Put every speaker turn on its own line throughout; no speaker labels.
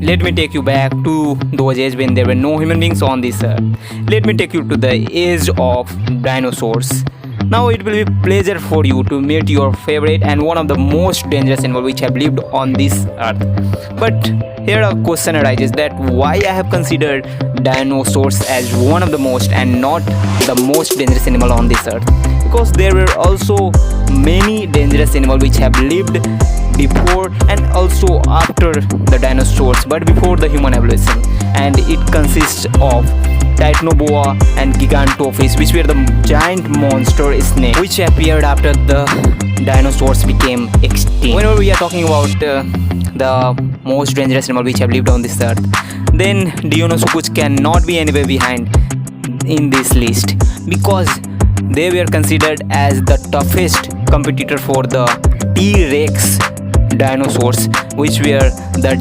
Let me take you back to those days when there were no human beings on this earth. Let me take you to the age of dinosaurs. Now it will be pleasure for you to meet your favorite and one of the most dangerous animals which have lived on this earth. But here a question arises that why I have considered dinosaurs as one of the most and not the most dangerous animal on this earth. Because there were also many dangerous animals which have lived before and also after the dinosaurs, but before the human evolution, and it consists of titanoboa and gigantophis, which were the giant monster snake which appeared after the dinosaurs became extinct. Whenever we are talking about the most dangerous animal which have lived on this earth, then dinosaurs cannot be anywhere behind in this list, because they were considered as the toughest competitor for the T-Rex dinosaurs, which were the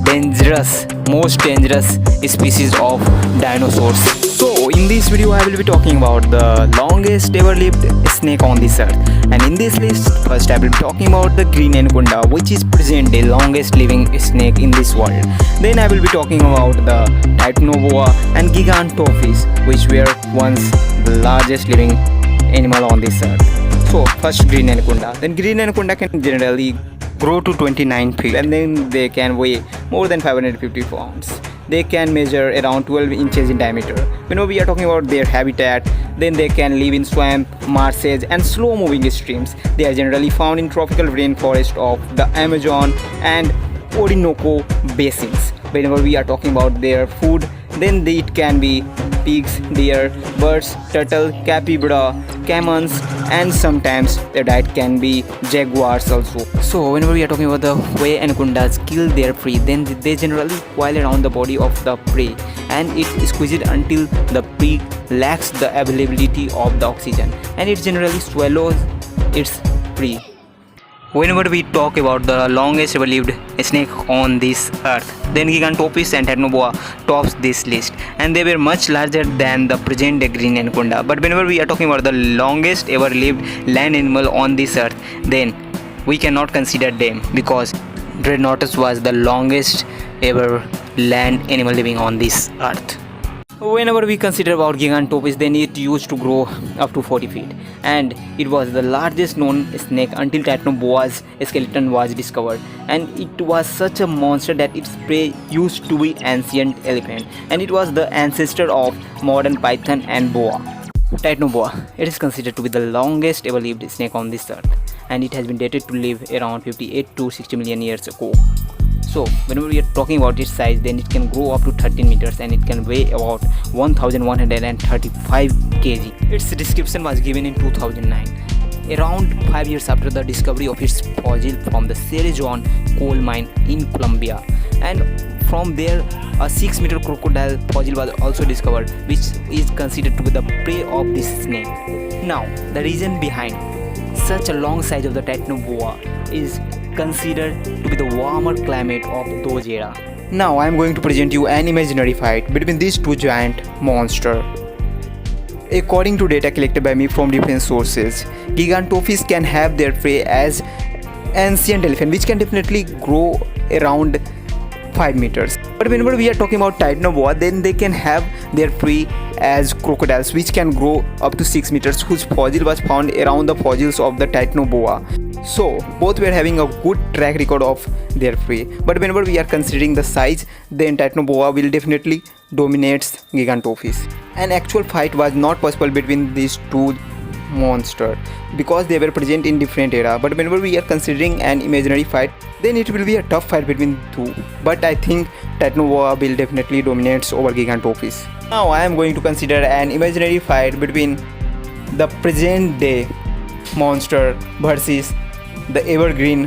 most dangerous species of dinosaurs. So in this video I will be talking about the longest ever lived snake on this earth, and in this list first I will be talking about the green anaconda, which is present the longest living snake in this world. Then I will be talking about the titanoboa and gigantophis, which were once the largest living animal on this earth. So first green anaconda. Then green anaconda can generally grow to 29 feet, and then they can weigh more than 550 pounds. They can measure around 12 inches in diameter. Whenever we are talking about their habitat, then they can live in swamp, marshes and slow moving streams. They are generally found in tropical rainforest of the Amazon and Orinoco basins. Whenever we are talking about their food, then it can be pigs, deer, birds, turtle, capybara, camels, and sometimes their diet can be jaguars also. So whenever we are talking about the way anacondas kill their prey, then they generally coil around the body of the prey and it squeezes it until the prey lacks the availability of the oxygen, and it generally swallows its prey. Whenever we talk about the longest ever lived snake on this earth, then gigantophis and titanoboa tops this list, and they were much larger than the present day green anaconda. But whenever we are talking about the longest ever lived land animal on this earth, then we cannot consider them, because Dreadnoughtus was the longest ever land animal living on this earth. Whenever we consider about gigantophis, then it used to grow up to 40 feet, and it was the largest known snake until titanoboa's skeleton was discovered, and it was such a monster that its prey used to be ancient elephant, and it was the ancestor of modern python and boa. Titanoboa, it is considered to be the longest ever lived snake on this earth, and it has been dated to live around 58 to 60 million years ago. So whenever we are talking about its size, then it can grow up to 13 meters and it can weigh about 1135 kg. Its description was given in 2009, around 5 years after the discovery of its fossil from the Sierra Leone coal mine in Colombia, and from there a 6-meter crocodile fossil was also discovered, which is considered to be the prey of this snake. Now the reason behind such a long size of the titanoboa is considered to be the warmer climate of those era. Now I am going to present you an imaginary fight between these two giant monsters. According to data collected by me from different sources, gigantophis can have their prey as ancient elephant, which can definitely grow around 5 meters. But whenever we are talking about titanoboa, then they can have their prey as crocodiles, which can grow up to 6 meters, whose fossil was found around the fossils of the titanoboa. So both were having a good track record of their prey. But whenever we are considering the size, then titanoboa will definitely dominate gigantophis. An actual fight was not possible between these two monsters because they were present in different era. But whenever we are considering an imaginary fight, then it will be a tough fight between two. But I think titanoboa will definitely dominate over gigantophis. Now I am going to consider an imaginary fight between the present day monster versus the evergreen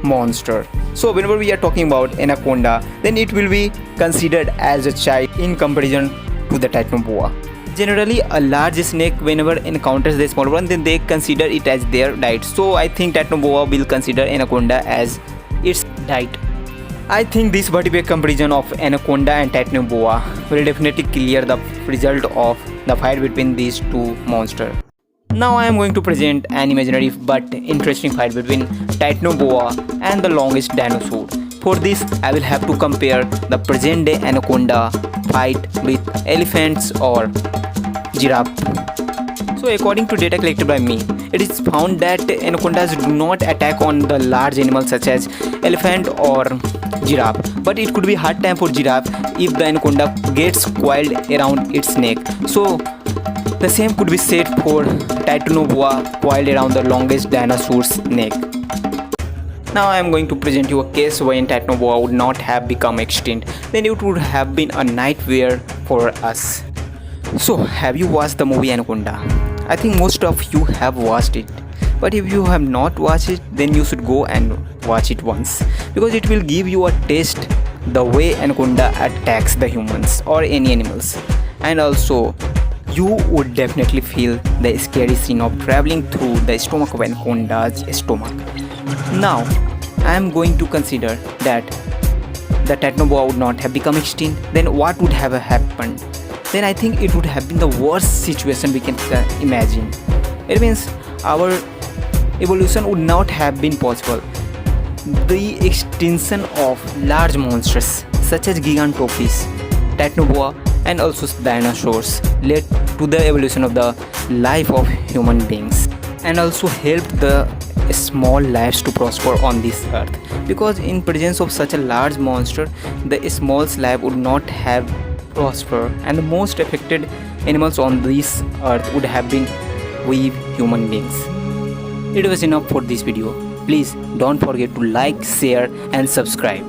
monster. So whenever we are talking about anaconda, then it will be considered as a child in comparison to the titanoboa. Generally a large snake, whenever encounters the small one, then they consider it as their diet. So I think titanoboa will consider anaconda as its diet. I think this vertebrate comparison of anaconda and titanoboa will definitely clear the result of the fight between these two monsters. Now I am going to present an imaginary but interesting fight between titanoboa and the longest dinosaur, For this, I will have to compare the present day anaconda fight with elephants or giraffe. So according to data collected by me, it is found that anacondas do not attack on the large animals such as elephant or giraffe, but it could be hard time for giraffe if the anaconda gets coiled around its neck. So the same could be said for titanoboa coiled around the longest dinosaur's neck. Now I am going to present you a case when titanoboa would not have become extinct. Then it would have been a nightmare for us. So have you watched the movie Anaconda? I think most of you have watched it. But if you have not watched it, then you should go and watch it once, because it will give you a taste the way anaconda attacks the humans or any animals. And also you would definitely feel the scary scene of traveling through the stomach of anaconda's stomach. Now I am going to consider that the titanoboa would not have become extinct. Then what would have happened? Then I think it would have been the worst situation we can imagine. It means our evolution would not have been possible. The extinction of large monsters such as gigantophis, titanoboa and also dinosaurs led to the evolution of the life of human beings, and also helped the small lives to prosper on this earth, because in presence of such a large monster, the small life would not have prospered, and the most affected animals on this earth would have been we human beings. It was enough for this video. Please don't forget to like, share and subscribe.